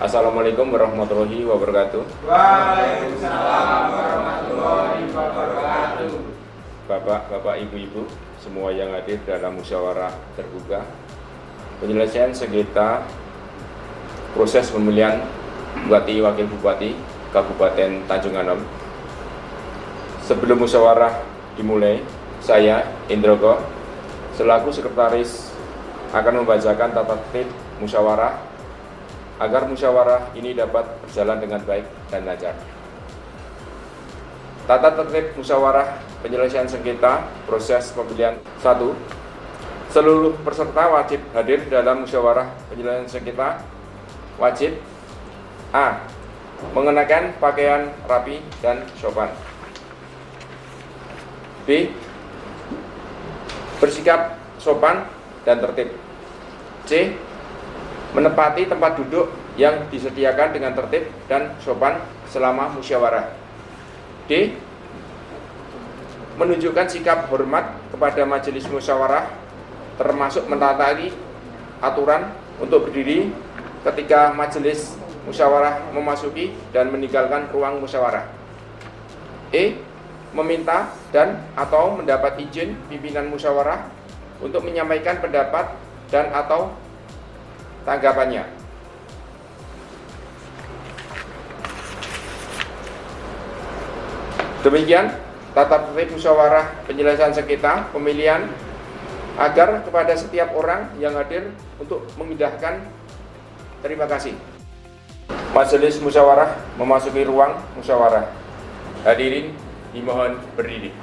Assalamualaikum warahmatullahi wabarakatuh. Waalaikumsalam warahmatullahi wabarakatuh. Bapak, ibu-ibu, semua yang hadir dalam musyawarah terbuka penyelesaian sengketa proses pemilihan Bupati Wakil Bupati Kabupaten Tanjung Anom. Sebelum musyawarah dimulai, saya Indroko selaku sekretaris akan membacakan tata tertib musyawarah agar musyawarah ini dapat berjalan dengan baik dan lancar. Tata tertib musyawarah penyelesaian sengketa proses pemilihan 1. Seluruh peserta wajib hadir dalam musyawarah penyelesaian sengketa. Wajib A. Mengenakan pakaian rapi dan sopan. B. Bersikap sopan dan tertib. C. Menempati tempat duduk yang disediakan dengan tertib dan sopan selama musyawarah. D. Menunjukkan sikap hormat kepada majelis musyawarah, termasuk mentaati aturan untuk berdiri ketika majelis musyawarah memasuki dan meninggalkan ruang musyawarah. E. Meminta dan atau mendapat izin pimpinan musyawarah untuk menyampaikan pendapat dan atau tanggapannya. Demikian tata tertib musyawarah penyelesaian sengketa pemilihan agar kepada setiap orang yang hadir untuk mengindahkan. Terima kasih. Majelis musyawarah memasuki ruang musyawarah. Hadirin dimohon berdiri.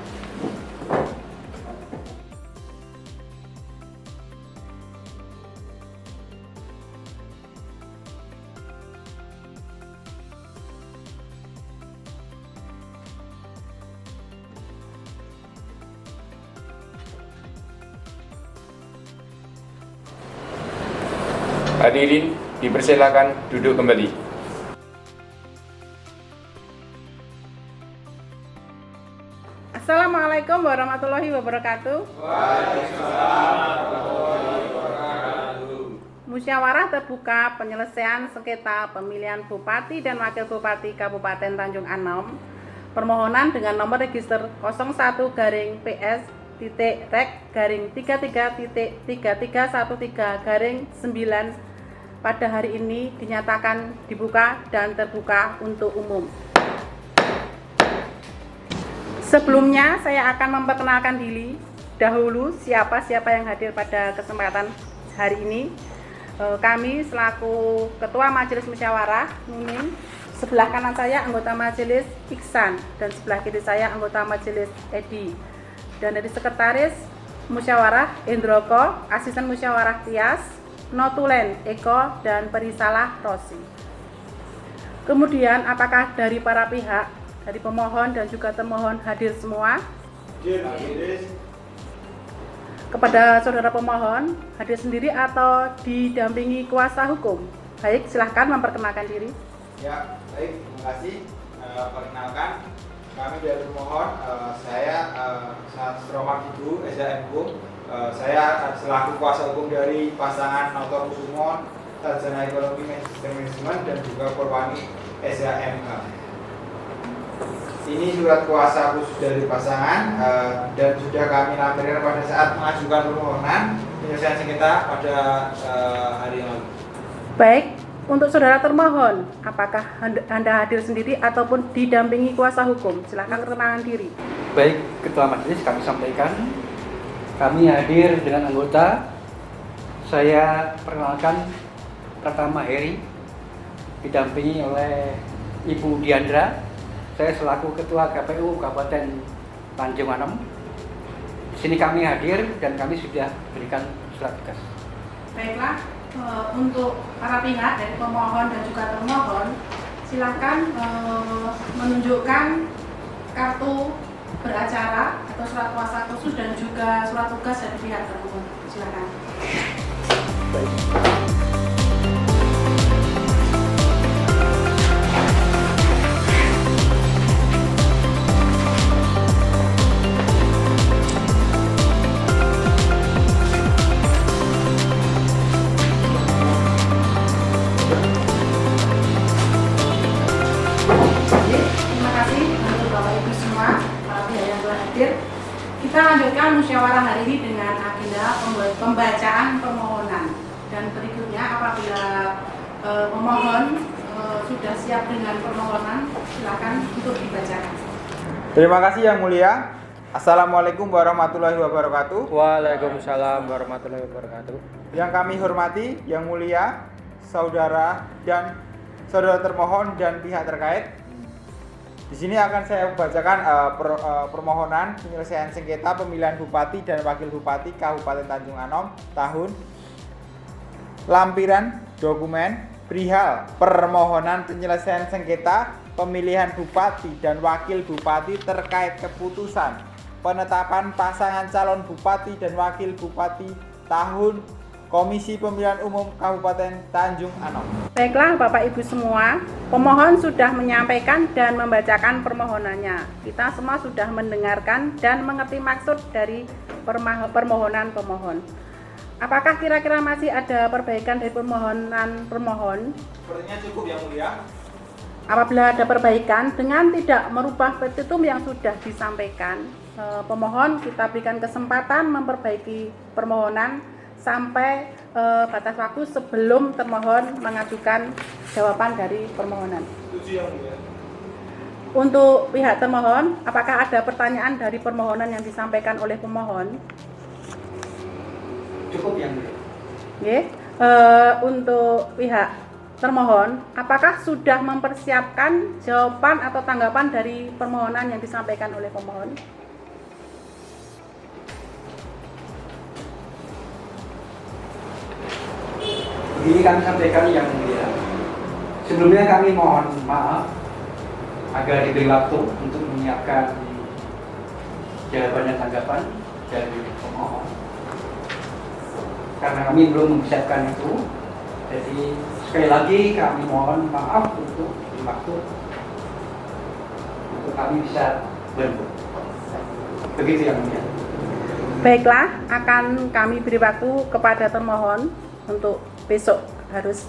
Hadirin dipersilakan duduk kembali. Assalamualaikum warahmatullahi wabarakatuh. Waalaikumsalam warahmatullahi wabarakatuh. Musyawarah terbuka penyelesaian sengketa pemilihan Bupati dan Wakil Bupati Kabupaten Tanjung Anom. Permohonan dengan nomor register 01-Rek-PS-33.3313-9 pada hari ini dinyatakan dibuka dan terbuka untuk umum. Sebelumnya saya akan memperkenalkan diri dahulu siapa yang hadir pada kesempatan hari ini. Kami selaku Ketua Majelis Musyawarah Mimin, sebelah kanan saya anggota Majelis Iksan dan sebelah kiri saya anggota Majelis Edi. Dan dari Sekretaris Musyawarah Indroko, Asisten Musyawarah Tias, Notulen Eko, dan Perisalah Rosi. Kemudian apakah dari para pihak, dari pemohon dan juga termohon hadir semua? Hadir. Kepada saudara pemohon, hadir sendiri atau didampingi kuasa hukum? Baik, silahkan memperkenalkan diri. Ya, baik, terima kasih. Perkenalkan, kami dari pemohon, saya Sromak Ibu, SHMU. Saya selaku kuasa hukum dari pasangan Noto Kusumo, Sarjana Ekonomi Manajemen dan juga Korwani SHMK. Ini surat kuasa khusus dari pasangan dan sudah kami lampirkan pada saat mengajukan permohonan penyelesaian sengketa pada hari yang lalu. Baik, untuk saudara termohon, apakah Anda hadir sendiri ataupun didampingi kuasa hukum? Silakan perkenalkan diri. Baik, Ketua Majelis kami sampaikan, kami hadir dengan anggota. Saya perkenalkan pertama Heri, didampingi oleh Ibu Diandra. Saya selaku Ketua KPU Kabupaten Tanjung Anom. Di sini kami hadir dan kami sudah berikan surat tugas. Baiklah, untuk para pihak dari pemohon dan juga termohon, silakan menunjukkan kartu beracara atau surat kuasa khusus dan juga surat tugas dari pihak termohon. Silakan. Baik. musyawarah hari ini dengan agenda pembacaan permohonan, dan berikutnya apabila pemohon sudah siap dengan permohonan, silakan untuk dibacakan. Terima kasih Yang Mulia. Assalamualaikum warahmatullahi wabarakatuh. Waalaikumsalam warahmatullahi wabarakatuh. Yang kami hormati, Yang Mulia, saudara termohon dan pihak terkait. Di sini akan saya bacakan permohonan penyelesaian sengketa pemilihan Bupati dan Wakil Bupati Kabupaten Tanjung Anom tahun lampiran dokumen perihal permohonan penyelesaian sengketa pemilihan Bupati dan Wakil Bupati terkait keputusan penetapan pasangan calon Bupati dan Wakil Bupati tahun Komisi Pemilihan Umum Kabupaten Tanjung Anom. Baiklah Bapak Ibu semua, pemohon sudah menyampaikan dan membacakan permohonannya. Kita semua sudah mendengarkan dan mengerti maksud dari permohonan pemohon. Apakah kira-kira masih ada perbaikan dari permohonan pemohon? Sepertinya cukup Yang Mulia. Apabila ada perbaikan dengan tidak merubah petitum yang sudah disampaikan, pemohon kita berikan kesempatan memperbaiki permohonan sampai batas waktu sebelum termohon mengajukan jawaban dari permohonan. Setuju Yang Mulia. Untuk pihak termohon, apakah ada pertanyaan dari permohonan yang disampaikan oleh pemohon? Cukup Yang Mulia. Oke. Untuk pihak termohon, apakah sudah mempersiapkan jawaban atau tanggapan dari permohonan yang disampaikan oleh pemohon? Begini kami sampaikan Yang Mulia. Sebelumnya kami mohon maaf agar diberi waktu untuk menyiapkan jawaban dan tanggapan dari pemohon. Karena kami belum mempersiapkan itu, jadi sekali lagi kami mohon maaf untuk diberi waktu untuk kami bisa berbuat. Begitu Yang Mulia. Baiklah, akan kami beri waktu kepada termohon untuk besok harus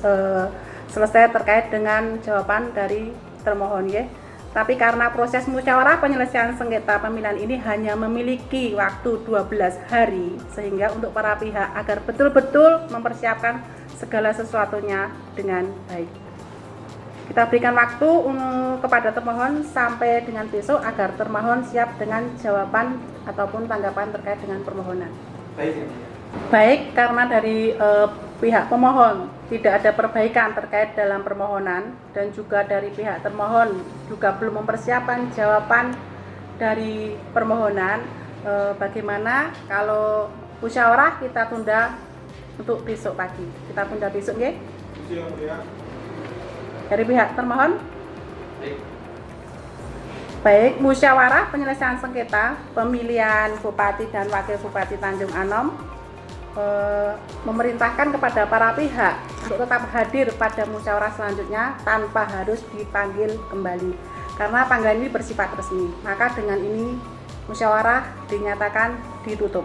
selesai terkait dengan jawaban dari termohon ya. Tapi karena proses musyawarah penyelesaian sengketa pemilihan ini hanya memiliki waktu 12 hari, sehingga untuk para pihak agar betul-betul mempersiapkan segala sesuatunya dengan baik. Kita berikan waktu kepada termohon sampai dengan besok agar termohon siap dengan jawaban ataupun tanggapan terkait dengan permohonan. Baik Yang Mulia. Baik, karena dari pihak pemohon tidak ada perbaikan terkait dalam permohonan dan juga dari pihak termohon juga belum mempersiapkan jawaban dari permohonan, bagaimana kalau musyawarah kita tunda untuk besok pagi? Kita tunda besok ya? Setuju Yang Mulia. Dari pihak termohon? Baik. Baik, musyawarah penyelesaian sengketa pemilihan Bupati dan Wakil Bupati Tanjung Anom memerintahkan kepada para pihak untuk tetap hadir pada musyawarah selanjutnya tanpa harus dipanggil kembali karena panggilan ini bersifat resmi. Maka dengan ini musyawarah dinyatakan ditutup.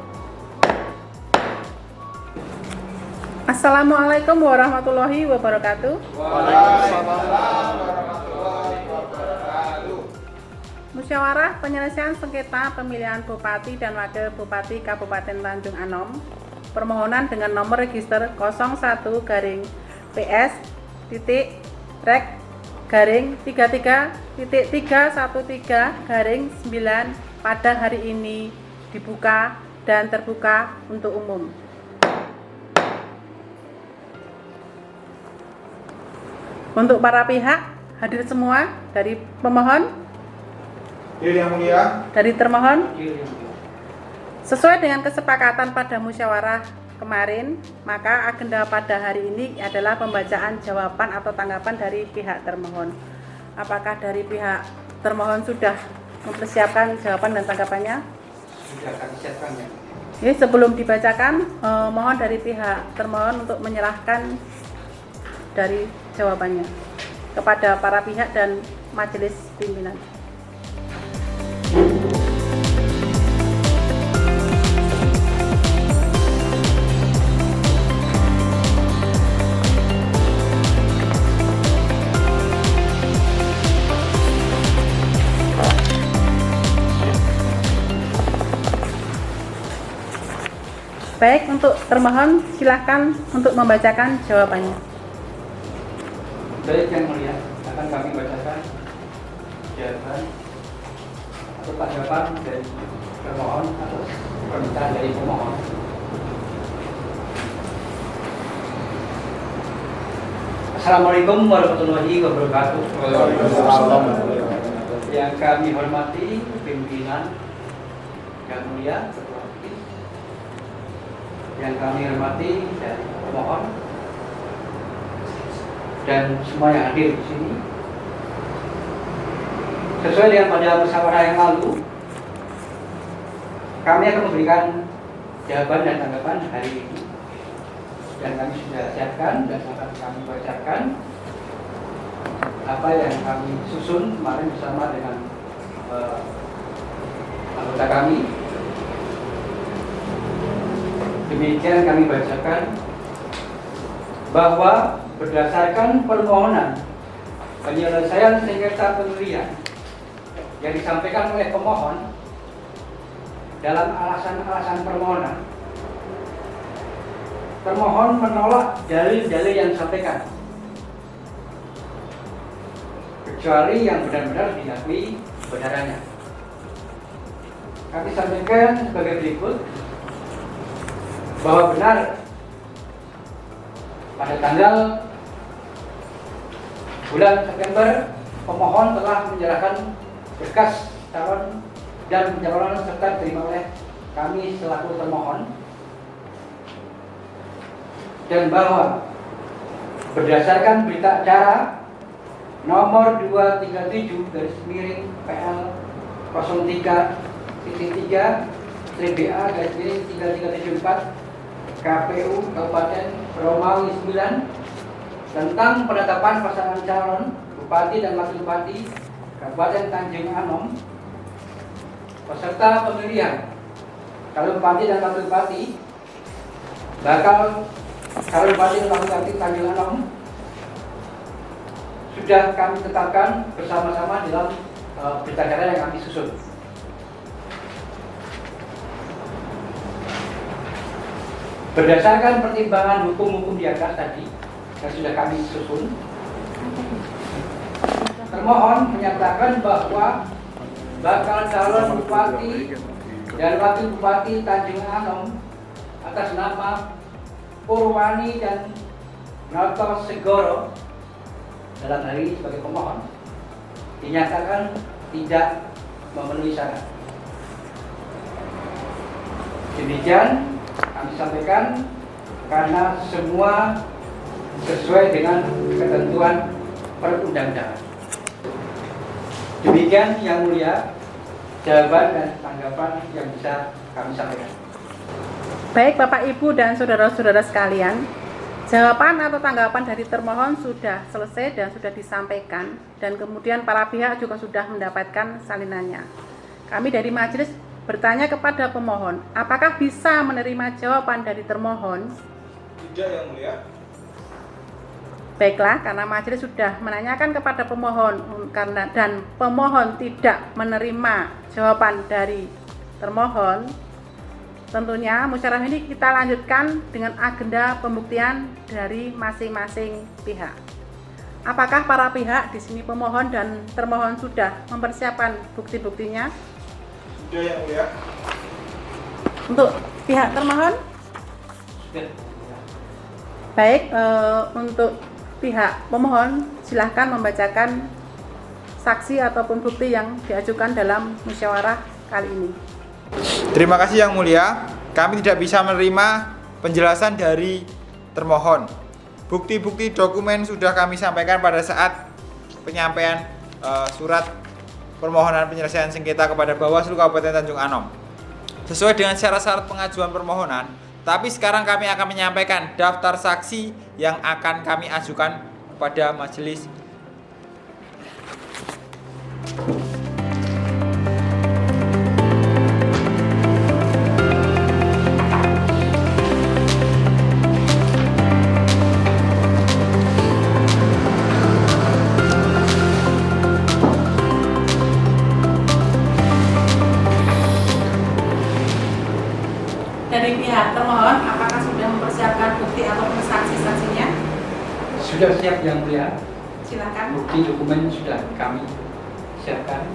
Assalamualaikum warahmatullahi wabarakatuh. Waalaikumsalam warahmatullahi wabarakatuh. Musyawarah penyelesaian sengketa pemilihan Bupati dan Wakil Bupati Kabupaten Tanjung Anom, permohonan dengan nomor register 01-PS.Rek-33.313-9 pada hari ini dibuka dan terbuka untuk umum. Untuk para pihak hadir semua dari pemohon, Yang Mulia. dari termohon. Sesuai dengan kesepakatan pada musyawarah kemarin, maka agenda pada hari ini adalah pembacaan jawaban atau tanggapan dari pihak termohon. Apakah dari pihak termohon sudah mempersiapkan jawaban dan tanggapannya? Sudah kami siapkan ya. Oke, sebelum dibacakan, mohon dari pihak termohon untuk menyerahkan dari jawabannya kepada para pihak dan majelis pimpinan. Baik, untuk termohon silahkan untuk membacakan jawabannya. Baik yang mulia, akan kami bacakan jawaban atau tanggapan dari termohon atau permintaan dari pemohon. Assalamualaikum warahmatullahi wabarakatuh. Yang kami hormati pimpinan yang mulia, ketua majelis, yang kami hormati dan pemohon dan semua yang hadir di sini. Sesuai dengan pada musyawarah yang lalu, kami akan memberikan jawaban dan tanggapan hari ini. Dan kami sudah siapkan dan akan kami bacakan apa yang kami susun kemarin bersama dengan anggota kami. Demikian kami bacakan bahwa berdasarkan permohonan penyelesaian sengketa pemilihan yang disampaikan oleh pemohon dalam alasan-alasan permohonan, termohon menolak dalil-dalil yang disampaikan kecuali yang benar-benar diakui kebenarannya. Kami sampaikan sebagai berikut bahwa benar pada tanggal bulan September pemohon telah menyerahkan berkas calon dan pencalonan serta diterima oleh kami selaku termohon, dan bahwa berdasarkan berita acara nomor 237/PL 03/3/BA/3374 KPU Kabupaten Romawi 9 tentang penetapan pasangan calon Bupati dan Wakil Bupati Kabupaten Tanjung Anom peserta pemilihan calon Bupati dan Wakil Bupati bakal calon Bupati dan Wakil Bupati Tanjung Anom sudah kami tetapkan bersama-sama dalam berita acara yang kami susun. Berdasarkan pertimbangan hukum-hukum di atas tadi yang sudah kami susun, termohon menyatakan bahwa bakal calon Bupati dan Wakil Bupati Tanjung Anom atas nama Purwani dan Noto Segoro dalam hal ini sebagai pemohon dinyatakan tidak memenuhi syarat. Demikian kami sampaikan karena semua sesuai dengan ketentuan perundang-undangan. Demikian yang mulia jawaban dan tanggapan yang bisa kami sampaikan. Baik Bapak Ibu dan saudara-saudara sekalian, jawaban atau tanggapan dari termohon sudah selesai dan sudah disampaikan, dan kemudian para pihak juga sudah mendapatkan salinannya. Kami dari majelis bertanya kepada pemohon, apakah bisa menerima jawaban dari termohon? Tidak yang mulia. Baiklah, karena majelis sudah menanyakan kepada pemohon dan pemohon tidak menerima jawaban dari termohon, tentunya musyawarah ini kita lanjutkan dengan agenda pembuktian dari masing-masing pihak. Apakah para pihak di sini pemohon dan termohon sudah mempersiapkan bukti-buktinya? Sudah yang mulia. Untuk pihak termohon? Baik, untuk pihak pemohon silahkan membacakan saksi ataupun bukti yang diajukan dalam musyawarah kali ini. Terima kasih yang mulia. Kami tidak bisa menerima penjelasan dari termohon. Bukti-bukti dokumen sudah kami sampaikan pada saat penyampaian surat permohonan penyelesaian sengketa kepada Bawaslu Kabupaten Tanjung Anom. Sesuai dengan syarat-syarat pengajuan permohonan, tapi sekarang kami akan menyampaikan daftar saksi yang akan kami ajukan kepada majelis. Dari pihak termohon, apakah sudah mempersiapkan bukti ataupun saksi-saksinya? Sudah siap Yang Mulia. Silakan. Bukti dokumen sudah kami siapkan.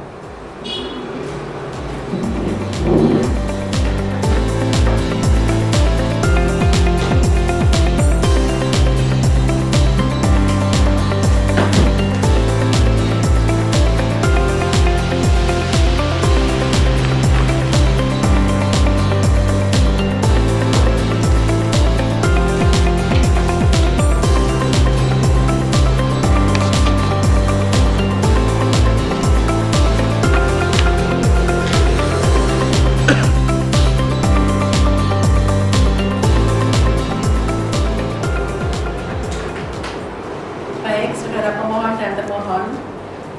Baik, saudara pemohon dan termohon,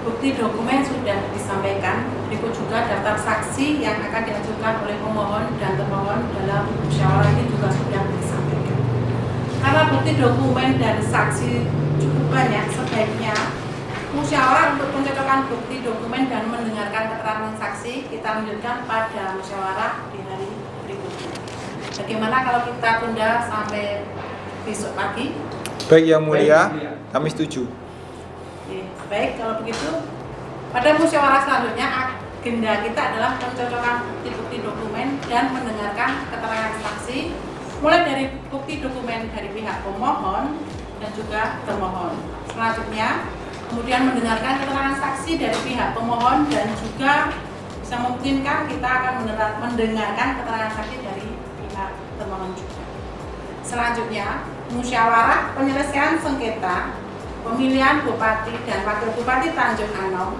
bukti dokumen sudah disampaikan. Berikut juga daftar saksi yang akan diajukan oleh pemohon dan termohon dalam musyawarah ini juga sudah disampaikan. Karena bukti dokumen dan saksi cukup banyak, sebaiknya musyawarah untuk pencocokan bukti dokumen dan mendengarkan keterangan saksi kita lanjutkan pada musyawarah di hari berikutnya. Bagaimana kalau kita tunda sampai besok pagi? Baik Yang Mulia, kami setuju. Oke, baik, kalau begitu pada musyawarah selanjutnya agenda kita adalah pencocokan bukti-bukti dokumen dan mendengarkan keterangan saksi mulai dari bukti dokumen dari pihak pemohon dan juga termohon. Selanjutnya kemudian mendengarkan keterangan saksi dari pihak pemohon dan juga bisa memungkinkan kita akan mendengarkan keterangan saksi dari pihak termohon juga. Selanjutnya musyawarah penyelesaian sengketa pemilihan Bupati dan Wakil Bupati Tanjung Anom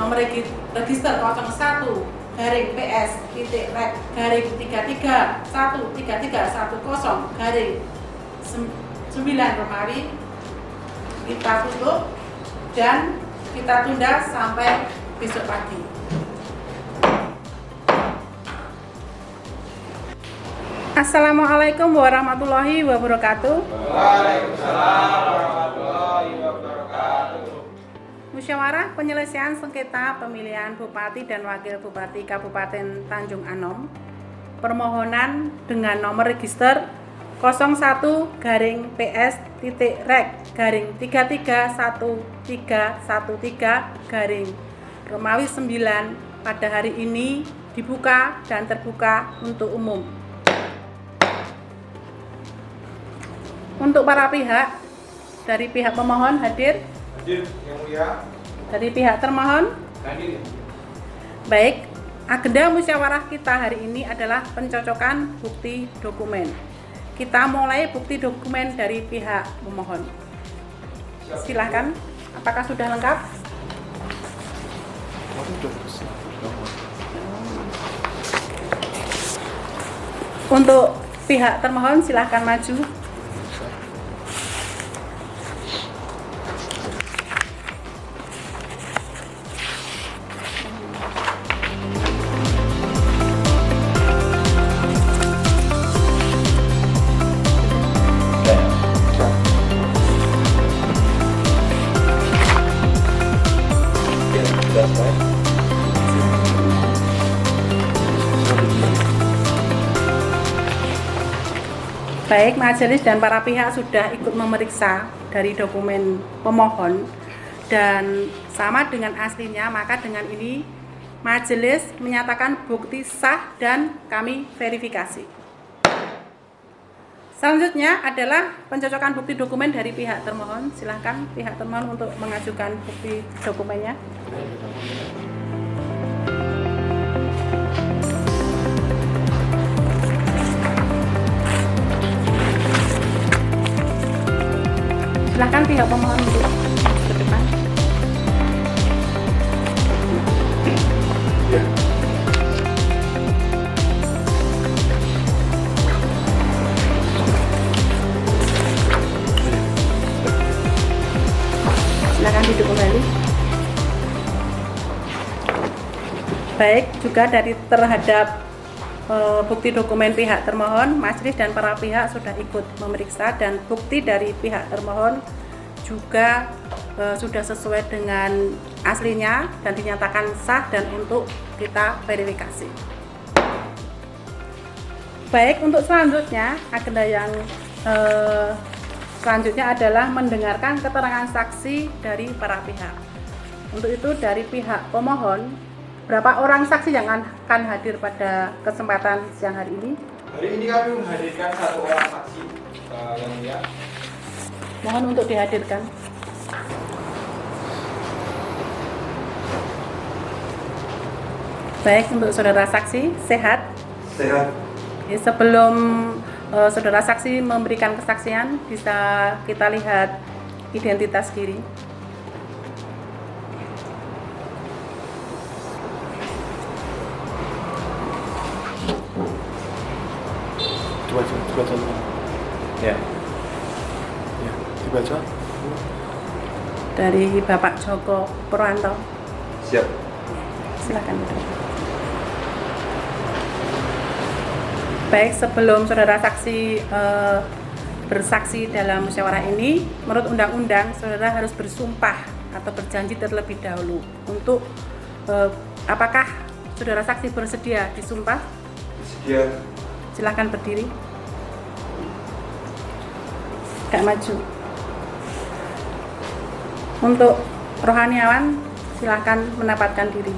nomor register 01-PS-reg-3310-9 Romawi kita tutup dan kita tunda sampai besok pagi. Assalamualaikum warahmatullahi wabarakatuh. Waalaikumsalam warahmatullahi wabarakatuh. Musyawarah penyelesaian sengketa pemilihan Bupati dan Wakil Bupati Kabupaten Tanjung Anom. Permohonan dengan nomor register 01-PS-331313 Romawi 9 pada hari ini dibuka dan terbuka untuk umum. Untuk para pihak, dari pihak pemohon hadir? Hadir Yang Mulia. Dari pihak termohon? Hadir. Baik, agenda musyawarah kita hari ini adalah pencocokan bukti dokumen. Kita mulai bukti dokumen dari pihak pemohon. Silahkan, apakah sudah lengkap? Untuk pihak termohon silahkan maju. Baik, majelis dan para pihak sudah ikut memeriksa dari dokumen pemohon dan sama dengan aslinya, maka dengan ini majelis menyatakan bukti sah dan kami verifikasi. Selanjutnya adalah pencocokan bukti dokumen dari pihak termohon. Silahkan pihak termohon untuk mengajukan bukti dokumennya. Silahkan pihak pemohon untuk ke depan. Silahkan duduk kembali. Baik, juga dari terhadap bukti dokumen pihak termohon, majelis dan para pihak sudah ikut memeriksa dan bukti dari pihak termohon juga sudah sesuai dengan aslinya dan dinyatakan sah dan untuk kita verifikasi. Baik, untuk selanjutnya agenda yang selanjutnya adalah mendengarkan keterangan saksi dari para pihak. Untuk itu dari pihak pemohon, berapa orang saksi yang akan hadir pada kesempatan siang hari ini? Hari ini kami menghadirkan 1 orang saksi yang mulia. Mohon untuk dihadirkan. Baik, untuk saudara saksi, sehat? Sehat. Ya, sebelum saudara saksi memberikan kesaksian, bisa kita lihat identitas diri. Dibaca. Ya. Ya, dibaca. Dari Bapak Joko Purwanto. Siap. Silakan. Baik, sebelum saudara saksi bersaksi dalam musyawarah ini, menurut undang-undang saudara harus bersumpah atau berjanji terlebih dahulu. Untuk apakah saudara saksi bersedia disumpah? Bersedia. Silakan berdiri. Gak maju. Untuk rohaniawan, silakan menempatkan diri.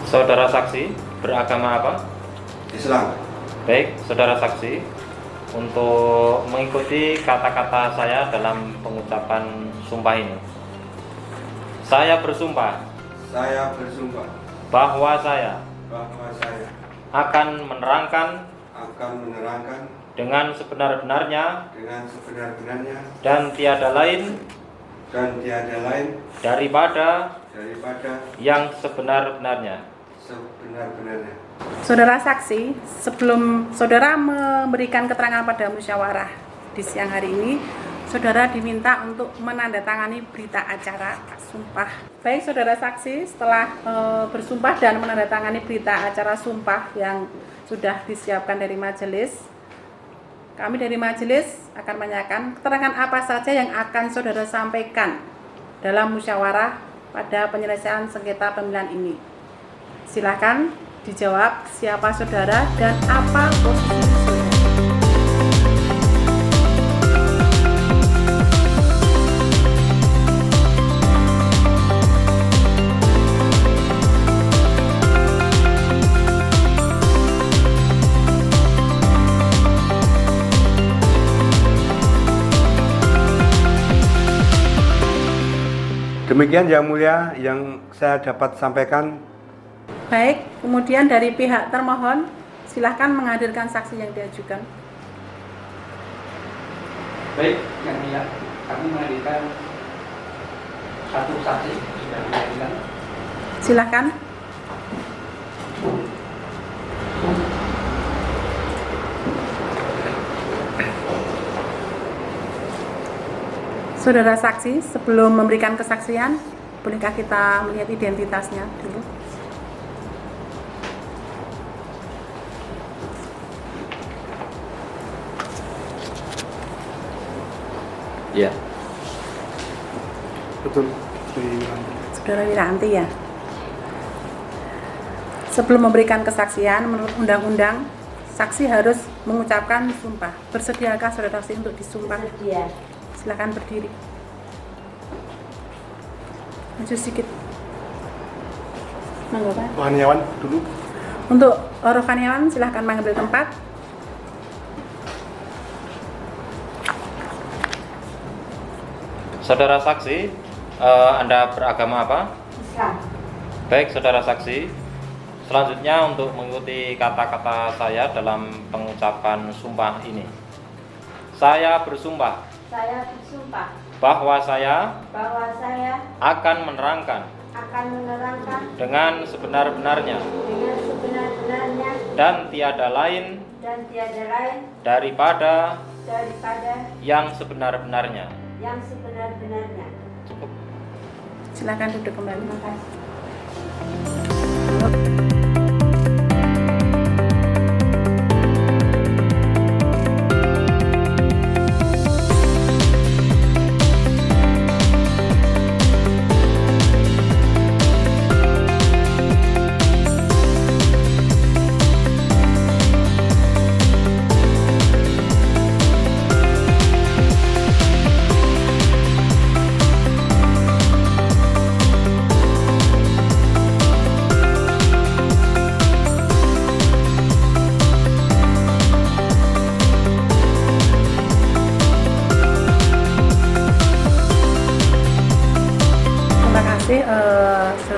Saudara saksi beragama apa? Islam. Baik, saudara saksi, untuk mengikuti kata-kata saya dalam pengucapan sumpah ini, saya bersumpah Saya bersumpah bahwa saya bahwa saya akan menerangkan akan menerangkan dengan sebenar-benarnya dengan sebenar-benarnya dan tiada lain daripada yang sebenar-benarnya. Saudara saksi, sebelum saudara memberikan keterangan pada musyawarah di siang hari ini, saudara diminta untuk menandatangani berita acara sumpah. Baik, saudara saksi, setelah bersumpah dan menandatangani berita acara sumpah yang sudah disiapkan dari majelis, kami dari majelis akan menanyakan keterangan apa saja yang akan saudara sampaikan dalam musyawarah pada penyelesaian sengketa pemilihan ini. Silakan dijawab siapa saudara dan apa posisi saudara. Demikian yang mulia yang saya dapat sampaikan. Baik, kemudian dari pihak termohon, silahkan menghadirkan saksi yang diajukan. Baik, yang mulia, kami menghadirkan 1 saksi sudah dihadirkan. Silahkan. Saudara saksi, sebelum memberikan kesaksian, bolehkah kita melihat identitasnya dulu? Ya. Betul. Saudara Wiranti ya. Sebelum memberikan kesaksian, menurut undang-undang, saksi harus mengucapkan sumpah. Bersediakah saudara saksi untuk disumpah? Bersedia. Silakan berdiri. Maju sedikit. Monggo, Pak. Rohaniawan dulu. Untuk rohaniawan silahkan mengambil tempat. Saudara saksi, Anda beragama apa? Islam. Baik, saudara saksi. Selanjutnya untuk mengikuti kata-kata saya dalam pengucapan sumpah ini. Saya bersumpah Saya bersumpah bahwa saya bahwa saya akan menerangkan akan menerangkan dengan sebenar-benarnya dengan sebenar-benarnya dan tiada lain daripada yang sebenar-benarnya. yang sebenar-benarnya. Cukup. Silakan duduk kembali. Terima kasih.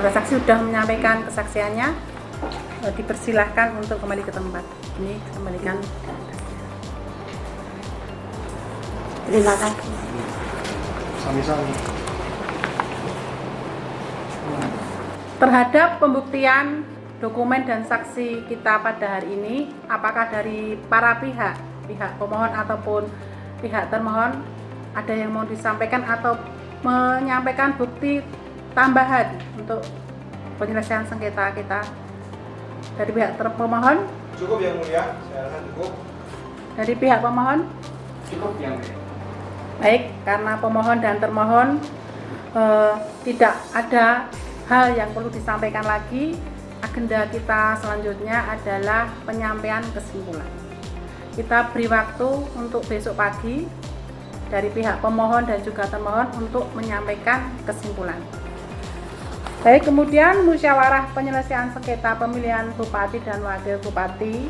para saksi sudah menyampaikan kesaksiannya, dipersilahkan untuk kembali ke tempat. Ini kembalikan. Terima kasih. Sami-sami. Terhadap pembuktian dokumen dan saksi kita pada hari ini, apakah dari para pihak pemohon ataupun pihak termohon ada yang mau disampaikan atau menyampaikan bukti tambahan untuk penyelesaian sengketa kita dari pihak pemohon? Cukup yang mulia, saya rasa cukup. Dari pihak pemohon? Cukup yang mulia. Baik, karena pemohon dan termohon tidak ada hal yang perlu disampaikan lagi, agenda kita selanjutnya adalah penyampaian kesimpulan. Kita beri waktu untuk besok pagi dari pihak pemohon dan juga termohon untuk menyampaikan kesimpulan. Baik, kemudian musyawarah penyelesaian sengketa pemilihan Bupati dan Wakil Bupati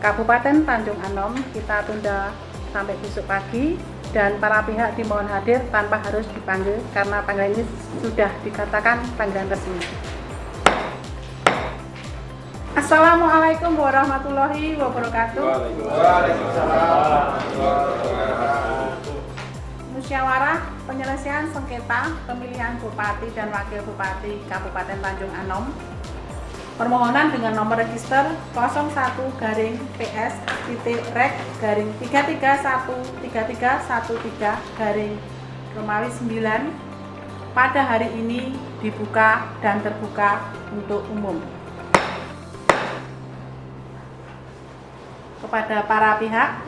Kabupaten Tanjung Anom kita tunda sampai besok pagi, dan para pihak dimohon hadir tanpa harus dipanggil karena panggilan ini sudah dikatakan panggilan resmi. Assalamualaikum warahmatullahi wabarakatuh. Waalaikumsalam. Musyawarah penyelesaian sengketa pemilihan Bupati dan Wakil Bupati Kabupaten Tanjung Anom. Permohonan dengan nomor register 01-PS-3313313-9 pada hari ini dibuka dan terbuka untuk umum. Kepada para pihak,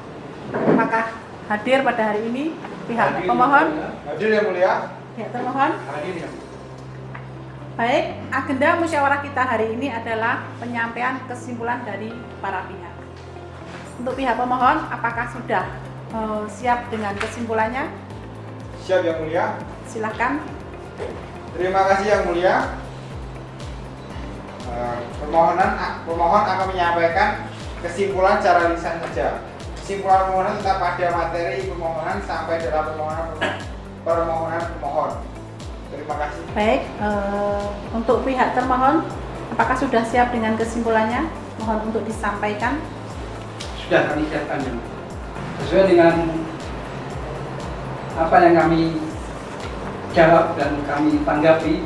apakah hadir pada hari ini? Pihak pemohon? Hadir yang mulia. Pihak termohon? Hadir yang Baik, agenda musyawarah kita hari ini adalah penyampaian kesimpulan dari para pihak. Untuk pihak pemohon, apakah sudah siap dengan kesimpulannya? Siap yang mulia. Silakan. Terima kasih yang mulia. Pemohon akan menyampaikan kesimpulan secara lisan saja. Kesimpulan permohonan tetap pada materi permohonan sampai dalam permohonan pemohon. Terima kasih. Baik, untuk pihak termohon, apakah sudah siap dengan kesimpulannya? Mohon untuk disampaikan. sudah kami siapkan yang sesuai dengan apa yang kami jawab dan kami tanggapi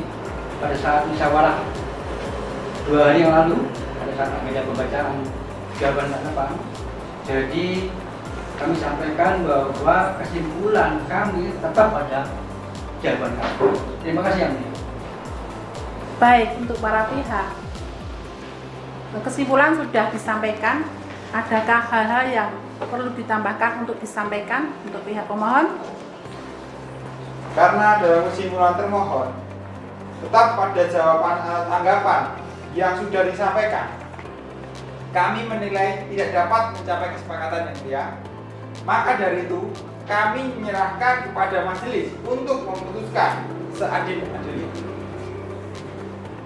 pada saat musyawarah 2 hari yang lalu pada saat agenda pembacaan jawaban tanggapan. Jadi kami sampaikan bahwa kesimpulan kami tetap pada jawaban kami. Terima kasih yang mulia. Baik, untuk para pihak, kesimpulan sudah disampaikan. Adakah hal-hal yang perlu ditambahkan untuk disampaikan untuk pihak pemohon? Karena dalam kesimpulan termohon tetap pada jawaban tanggapan yang sudah disampaikan, kami menilai tidak dapat mencapai kesepakatan yang mulia. Maka dari itu kami menyerahkan kepada majelis untuk memutuskan seadil-adilnya.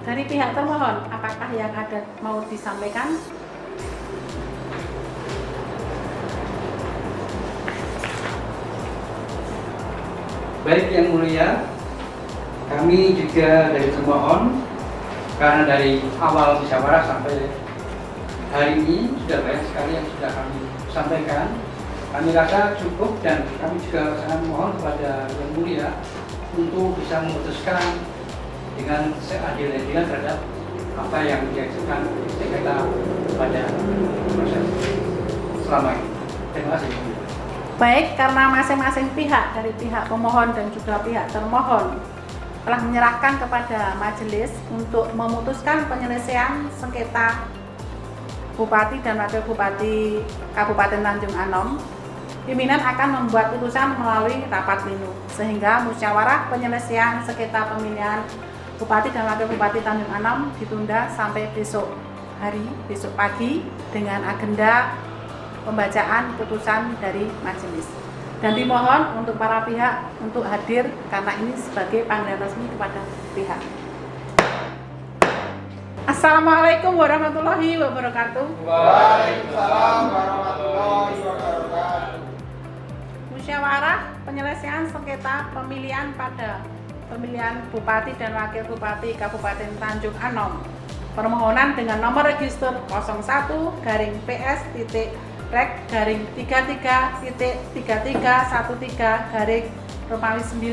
Dari pihak termohon, apakah yang ada mau disampaikan? Baik yang mulia, kami juga dari termohon, karena dari awal musyawarah sampai hari ini sudah banyak sekali yang sudah kami sampaikan. Kami rasa cukup dan kami juga sangat mohon kepada yang mulia untuk bisa memutuskan dengan seadil-adilnya terhadap apa yang diajukan sengketa pada proses selama ini. Terima kasih. Baik, karena masing-masing pihak dari pihak pemohon dan juga pihak termohon telah menyerahkan kepada majelis untuk memutuskan penyelesaian sengketa Bupati dan Wakil Bupati Kabupaten Tanjung Anom, pimpinan akan membuat putusan melalui rapat pleno, sehingga musyawarah penyelesaian sengketa pemilihan Bupati dan Wakil Bupati Tanjung Anom ditunda sampai besok pagi dengan agenda pembacaan putusan dari majelis. Dan dimohon untuk para pihak untuk hadir karena ini sebagai panggilan resmi kepada pihak. Assalamualaikum warahmatullahi wabarakatuh. Waalaikumsalam warahmatullahi wabarakatuh. Musyawarah penyelesaian sengketa pemilihan pada pemilihan Bupati dan Wakil Bupati Kabupaten Tanjung Anom. Permohonan dengan nomor register 01-PS-33.3313-9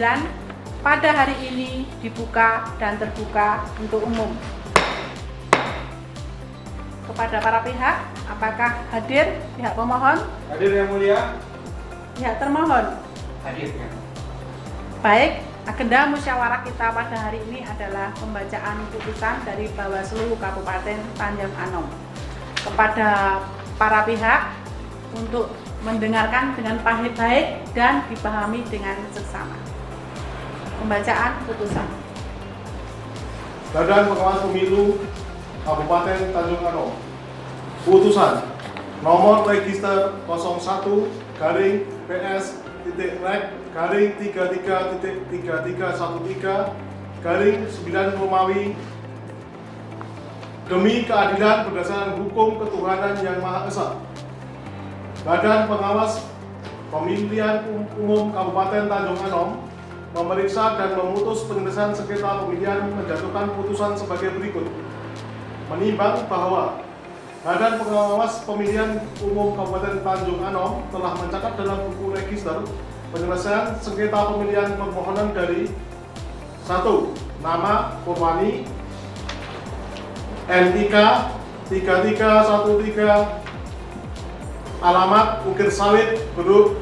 pada hari ini dibuka dan terbuka untuk umum. Kepada para pihak, apakah hadir pihak pemohon? Hadir yang mulia. Pihak termohon? Hadir ya. Baik, agenda musyawarah kita pada hari ini adalah pembacaan putusan dari Bawaslu Kabupaten Tanjung Anom kepada para pihak untuk mendengarkan dengan baik dan dipahami dengan seksama. Pembacaan putusan. Badan Pengawas Pemilu Kabupaten Tanjung Anom. Putusan nomor register 01-PS-rek-33.3313-9 Romawi demi keadilan berdasarkan hukum ketuhanan yang Maha Esa. Badan Pengawas Pemilihan Umum Kabupaten Tanjung Anom memeriksa dan memutus penyelesaian sengketa pemilihan menjatuhkan putusan sebagai berikut. Menimbang bahwa Badan Pengawas Pemilihan Umum Kabupaten Tanjung Anom telah mencatat dalam buku register penyelesaian sengketa pemilihan permohonan dari 1. Nama Purwani NIK 3313 alamat Ukir Sawit Beduk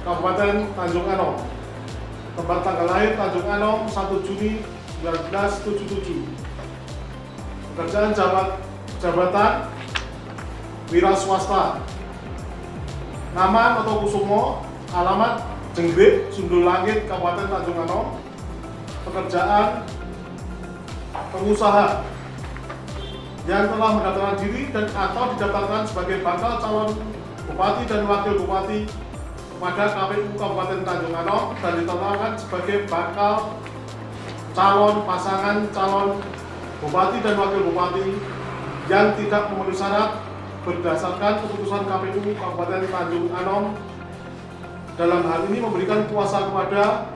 Kabupaten Tanjung Anom, tempat tanggal lahir Tanjung Anom 1 Juni 1977, pekerjaan jabatan wira swasta, nama Noto Kusumo, alamat Jenggrip Sundul Langit Kabupaten Tanjung Anom, pekerjaan pengusaha yang telah mendaftarkan diri dan atau didaftarkan sebagai bakal calon Bupati dan Wakil Bupati pada KPU Kabupaten Tanjung Anom dan ditetapkan sebagai bakal calon pasangan calon Bupati dan Wakil Bupati yang tidak memenuhi syarat berdasarkan keputusan KPU Kabupaten Tanjung Anom, dalam hal ini memberikan kuasa kepada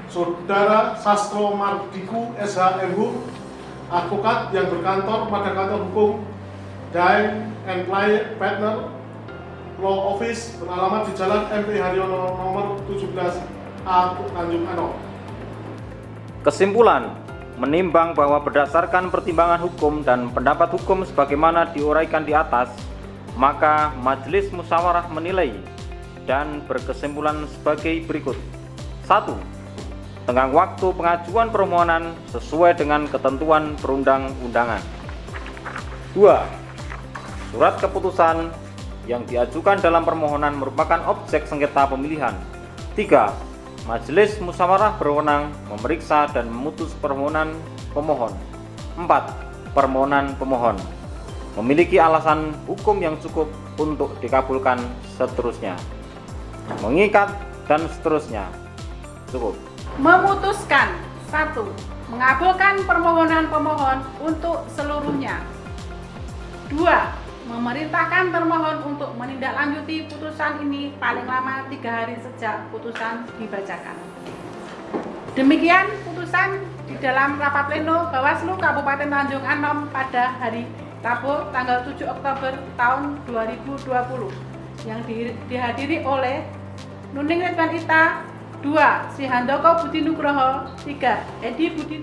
Saudara Sastro Mardiku SH.MHum, advokat yang berkantor pada kantor hukum Dine and Play Partner Law Office beralamat di Jalan MP Haryono nomor 17A Tanjung Anom. Kesimpulan, menimbang bahwa berdasarkan pertimbangan hukum dan pendapat hukum sebagaimana diuraikan di atas, maka Majelis Musyawarah menilai dan berkesimpulan sebagai berikut. 1. Tenggang waktu pengajuan permohonan sesuai dengan ketentuan perundang-undangan. 2. Surat keputusan yang diajukan dalam permohonan merupakan objek sengketa pemilihan. 3. Majelis musyawarah berwenang memeriksa dan memutus permohonan pemohon. 4. Permohonan pemohon memiliki alasan hukum yang cukup untuk dikabulkan seterusnya, mengikat dan seterusnya. Cukup. Memutuskan 1. Mengabulkan permohonan pemohon untuk seluruhnya. 2. Memerintahkan termohon untuk menindaklanjuti putusan ini paling lama 3 hari sejak putusan dibacakan. Demikian putusan di dalam rapat pleno Bawaslu Kabupaten Tanjung Anom pada hari Rabu tanggal 7 Oktober tahun 2020 yang dihadiri oleh Nuning Ridwan Ita 2. Sri Handoko Budi Nugroho 3. Edi Budi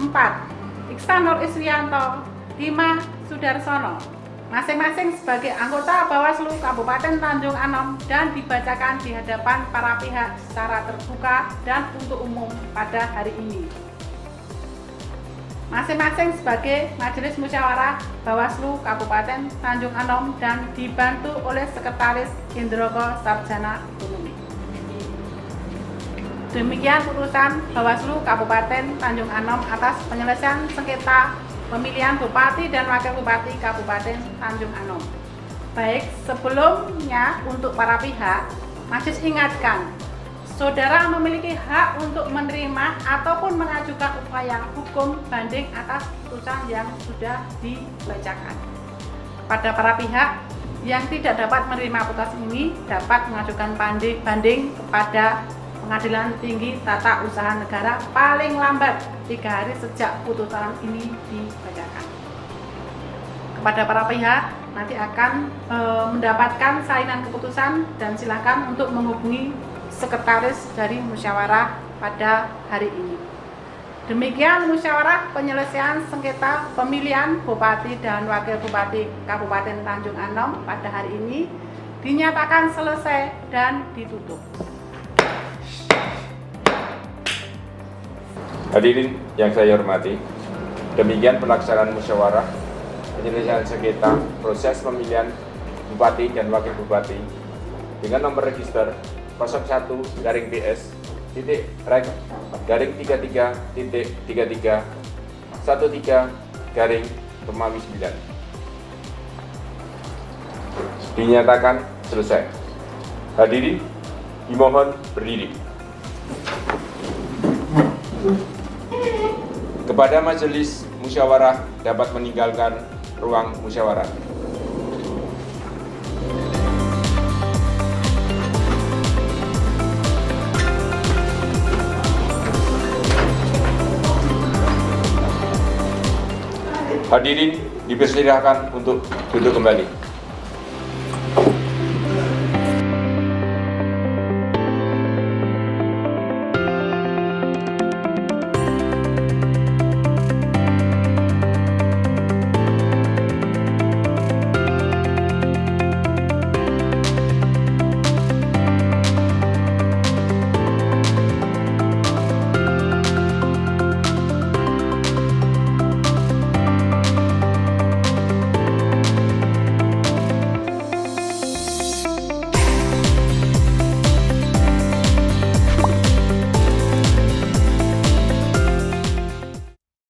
4. Iksan Nur Isrianto 5. Sudarsono, masing-masing sebagai anggota Bawaslu Kabupaten Tanjung Anom dan dibacakan di hadapan para pihak secara terbuka dan untuk umum pada hari ini. Masing-masing sebagai Majelis Musyawarah Bawaslu Kabupaten Tanjung Anom dan dibantu oleh Sekretaris Indroko Sarjana Ekonomi. Demikian putusan Bawaslu Kabupaten Tanjung Anom atas penyelesaian sengketa pemilihan Bupati dan Wakil Bupati Kabupaten Tanjung Anom. Baik, sebelumnya untuk para pihak, Majelis ingatkan, saudara memiliki hak untuk menerima ataupun mengajukan upaya hukum banding atas putusan yang sudah dibacakan. Pada para pihak yang tidak dapat menerima putusan ini, dapat mengajukan banding kepada Pengadilan Tinggi Tata Usaha Negara paling lambat 3 hari sejak putusan ini dibacakan. Kepada para pihak nanti akan mendapatkan salinan keputusan dan silakan untuk menghubungi sekretaris dari musyawarah pada hari ini. Demikian musyawarah penyelesaian sengketa pemilihan Bupati dan Wakil Bupati Kabupaten Tanjung Anom pada hari ini dinyatakan selesai dan ditutup. Hadirin yang saya hormati, demikian pelaksanaan musyawarah penyelesaian sengketa proses pemilihan Bupati dan Wakil Bupati dengan nomor register 01-PS-reg-33.3313-9 dinyatakan selesai. Hadirin dimohon berdiri. Kepada majelis musyawarah dapat meninggalkan ruang musyawarah. Hadirin dipersilakan untuk duduk kembali.